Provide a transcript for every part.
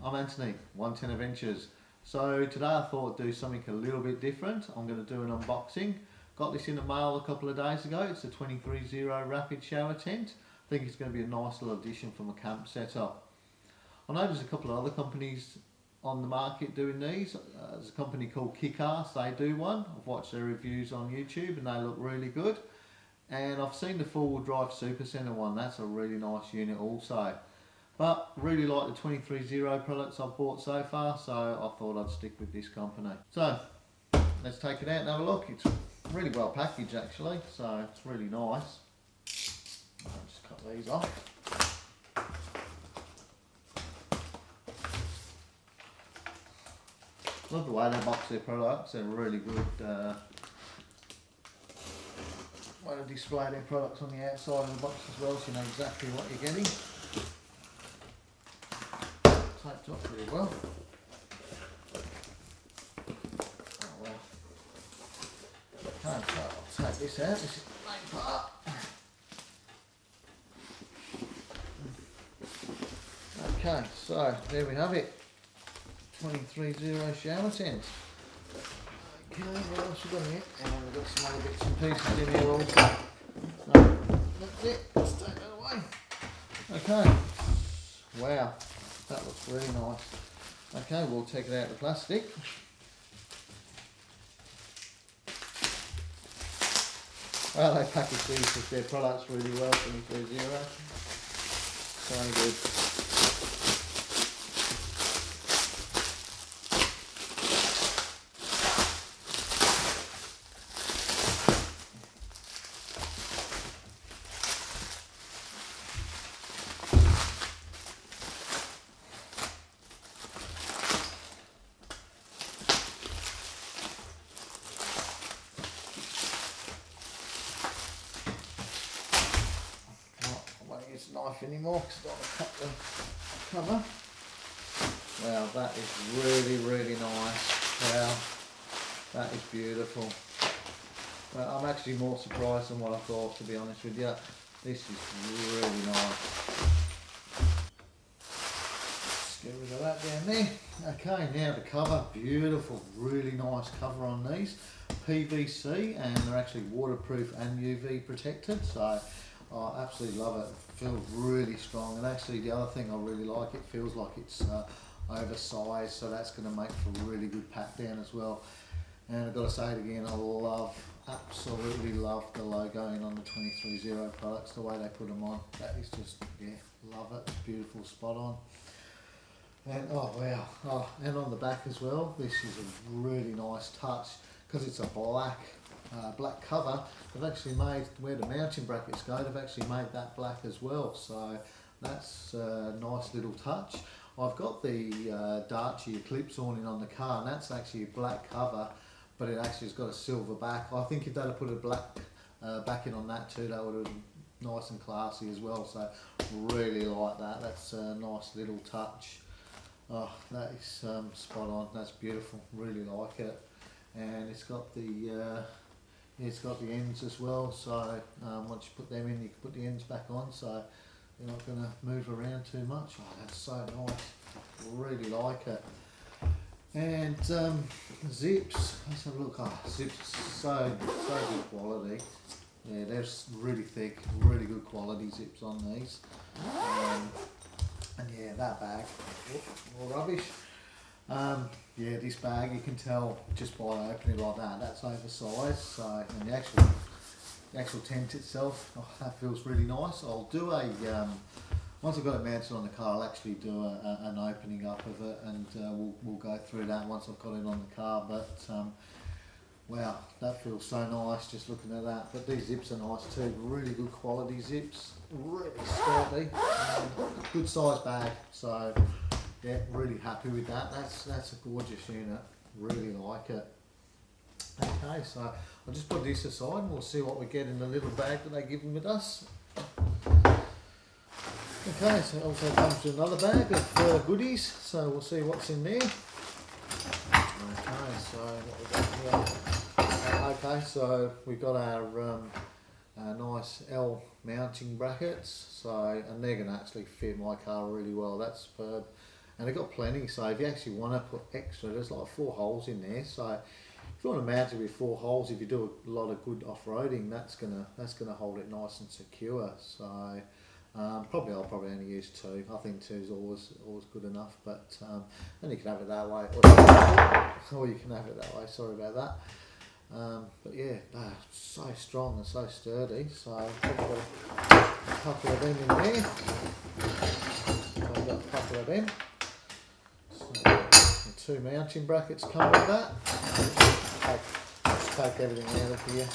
I'm Anthony, 110 Adventures. So today I thought I'd do something a little bit different. I'm going to do an unboxing. Got this in the mail a couple of days ago. It's a 23-0 rapid shower tent. I think it's going to be a nice little addition from a camp setup. I know there's a couple of other companies on the market doing these. There's a company called Kick-Ass, they do one. I've watched their reviews on YouTube and they look really good. And I've seen the 4-wheel drive Super Center one. That's a really nice unit also. But really like the 23-0 products I've bought so far, so I thought I'd stick with this company. So let's take it out and have a look. It's really well packaged actually, so it's really nice. I'll just cut these off. Love the way they box their products. They're really good way to display their products on the outside of the box as well, so you know exactly what you're getting. Taped up really well. Oh well. Okay, so I'll take this out. This is the main part. Okay, so there we have it. 23-0 shower tent. Okay, what else we got here? And we've got some other bits and pieces in here also. So that's it. Let's take that away. Okay. Wow. That looks really nice. Okay, we'll take it out of the plastic. Well, they package these with their products really well, 23-0. So good. Knife anymore because I don't want to cut the cover. Wow, that is really nice. Wow, that is beautiful. Well, I'm actually more surprised than what I thought, to be honest with you. This is really nice. Let's get rid of that down there. Okay, now the cover. Beautiful, really nice cover on these. PVC, and they're actually waterproof and UV protected, so I absolutely love it. It feels really strong, and actually the other thing I really like, it feels like it's oversized, so that's going to make for a really good pat down as well. And I've got to say it again, I absolutely love the logoing on the 23-0 products, the way they put them on. That is just, yeah, love it. It's beautiful, spot on. And oh wow, oh, and on the back as well, this is a really nice touch because it's a black cover. They've actually made where the mounting brackets go, they've actually made that black as well, so that's a nice little touch. I've got the Darchie Eclipse awning on the car, and that's actually a black cover, but it actually has got a silver back. I think if they'd have put a black backing on that too, that would have been nice and classy as well, so really like that. That's a nice little touch. Oh, that is spot on. That's beautiful, really like it. And it's got the it's got the ends as well, so once you put them in, you can put the ends back on, so you're not going to move around too much. Oh, that's so nice. Really like it. And zips. Let's have a look. Oh, zips, so good quality. Yeah, they're really thick, really good quality zips on these. And yeah, that bag, more rubbish. Yeah, this bag, you can tell just by opening it like that, that's oversized. So, and the actual tent itself, oh, that feels really nice. I'll do a, once I've got it mounted on the car, I'll actually do an opening up of it, and we'll go through that once I've got it on the car. But wow, that feels so nice just looking at that. But these zips are nice too, really good quality zips, really sturdy, good size bag. So yeah, really happy with that. That's a gorgeous unit. Really like it. Okay, so I'll just put this aside and we'll see what we get in the little bag that they're giving with us. Okay, so it also comes with another bag of goodies, so we'll see what's in there. Okay, so what we got here? Okay, so we've got our nice L mounting brackets, so, and they're going to actually fit my car really well. That's superb. and they've got plenty. So if you actually want to put extra, there's like 4 holes in there. So if you want to mount it with 4 holes, if you do a lot of good off-roading, that's gonna hold it nice and secure. So I'll probably only use 2. I think 2 is always good enough. But and you can have it that way, or you can have it that way. Sorry about that. But yeah, they're so strong and so sturdy. So I've got a couple of them in there. So I've got a couple of them. So the 2 mounting brackets come with that. Just take everything out of here.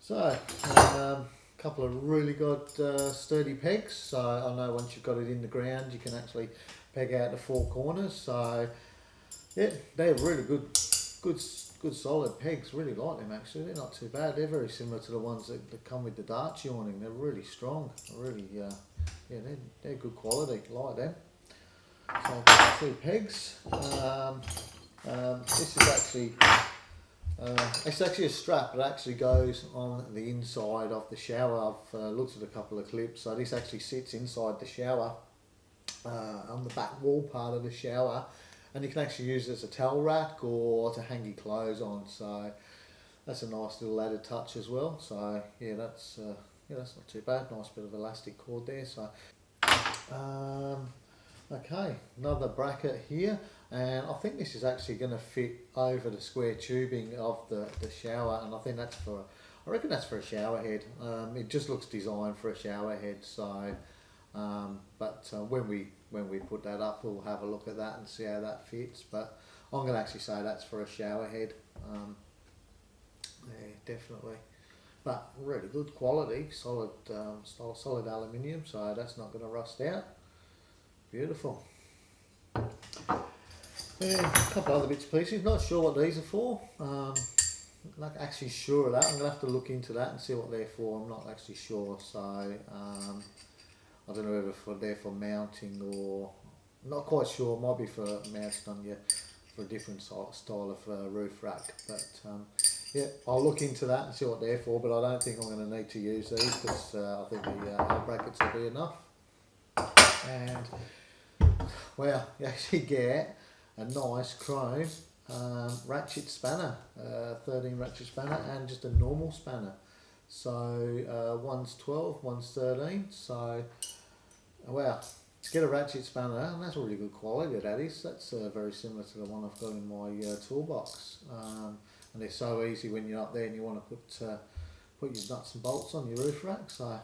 So, a couple of really good sturdy pegs. So I know once you've got it in the ground, you can actually peg out the 4 corners. So yeah, they're really good solid pegs. Really like them actually. They're not too bad. They're very similar to the ones that come with the Darch awning. They're really strong. Really, yeah, they're good quality. Like them. So I've got 2 pegs. This is actually. It's actually a strap that actually goes on the inside of the shower. I've looked at a couple of clips, so this actually sits inside the shower, on the back wall part of the shower, and you can actually use it as a towel rack or to hang your clothes on. So that's a nice little added touch as well. So yeah, that's not too bad. Nice bit of elastic cord there. So okay, another bracket here. And I think this is actually going to fit over the square tubing of the shower, and I think I reckon that's for a shower head. It just looks designed for a shower head. So, but when we put that up, we'll have a look at that and see how that fits. But I'm going to actually say that's for a shower head. Yeah, definitely. But really good quality, solid aluminium. So that's not going to rust out. Beautiful. And a couple other bits and pieces, not sure what these are for. Not actually sure of that. I'm going to have to look into that and see what they're for. I'm not actually sure. So I don't know whether they're for mounting or not quite sure. Might be for mounting on you for a different style of roof rack. But yeah, I'll look into that and see what they're for. But I don't think I'm going to need to use these because I think the brackets will be enough. And well, you actually get a nice chrome ratchet spanner, 13 ratchet spanner, and just a normal spanner. So one's 12, one's 13. So well, to get a ratchet spanner, and that's really good quality. That is. That's very similar to the one I've got in my toolbox. And they're so easy when you're up there and you want to put your nuts and bolts on your roof rack. So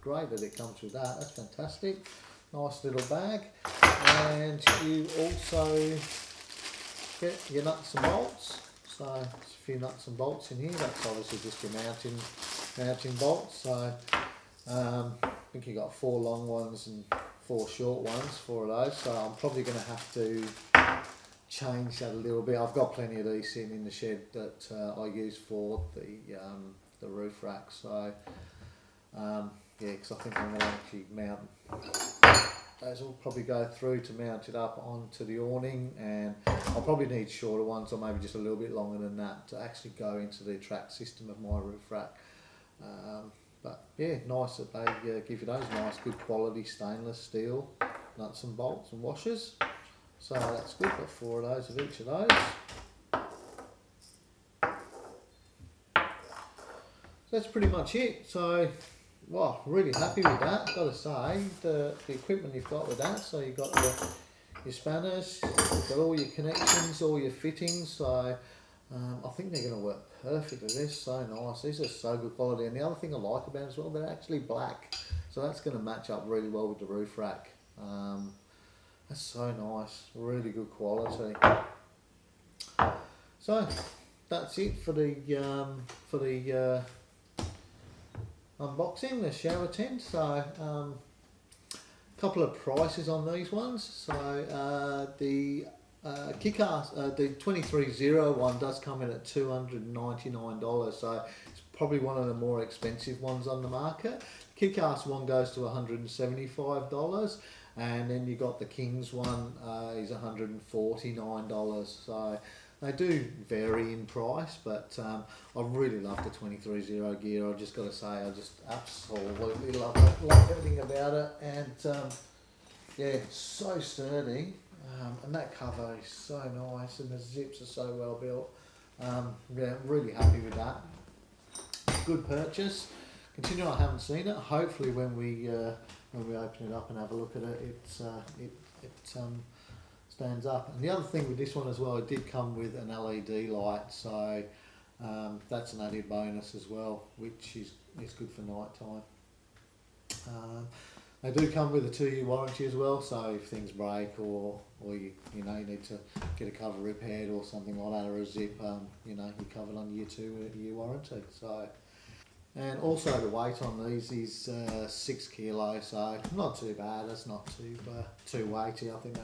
great that it comes with that. That's fantastic. Nice little bag, and you also get your nuts and bolts. So there's a few nuts and bolts in here. That's obviously just your mounting bolts. So I think you got 4 long ones and 4 short ones, 4 of those. So I'm probably going to have to change that a little bit. I've got plenty of these sitting in the shed that I use for the roof rack. So yeah, because I think I'm going to actually mount. Those will probably go through to mount it up onto the awning, and I'll probably need shorter ones or maybe just a little bit longer than that to actually go into the track system of my roof rack. But yeah, nice that they give you those nice good quality stainless steel nuts and bolts and washers. So that's good. Got 4 of those of each of those. So that's pretty much it. So well, really happy with that. Got to say, the equipment you've got with that. So you've got your spanners, you've got all your connections, all your fittings. So I think they're going to work perfectly. They're so nice. These are so good quality. And the other thing I like about it as well, they're actually black. So that's going to match up really well with the roof rack. That's so nice. Really good quality. So that's it for the unboxing the shower tent. So couple of prices on these ones. So the Kick-Ass, the 23.0 one does come in at $299. So it's probably one of the more expensive ones on the market. Kick-Ass one goes to $175, and then you got the King's one is $149. So They do vary in price, but I really love the 23-0 gear. I've just got to say, I just absolutely love it, love everything about it, and yeah, so sturdy, and that cover is so nice, and the zips are so well built. Yeah, really happy with that. Good purchase. Continuing, I haven't seen it. Hopefully, when we open it up and have a look at it, it stands up. And the other thing with this one as well, it did come with an LED light, so that's an added bonus as well, which is good for night time. They do come with a 2-year warranty as well, so if things break or you need to get a cover repaired or something like that, or a zip, you're covered on your 2-year warranty. So, and also the weight on these is 6 kilos, so not too bad. That's not too weighty. I think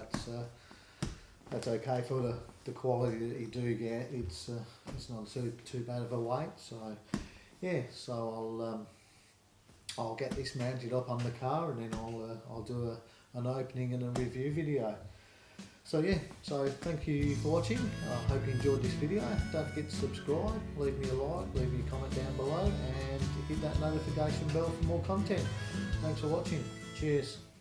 that's okay for the quality that you do get. It's not too bad of a weight. So yeah, so I'll get this mounted up on the car, and then I'll do an opening and a review video. So yeah, so thank you for watching. I hope you enjoyed this video. Don't forget to subscribe, leave me a like, leave me a comment down below, and hit that notification bell for more content. Thanks for watching. Cheers.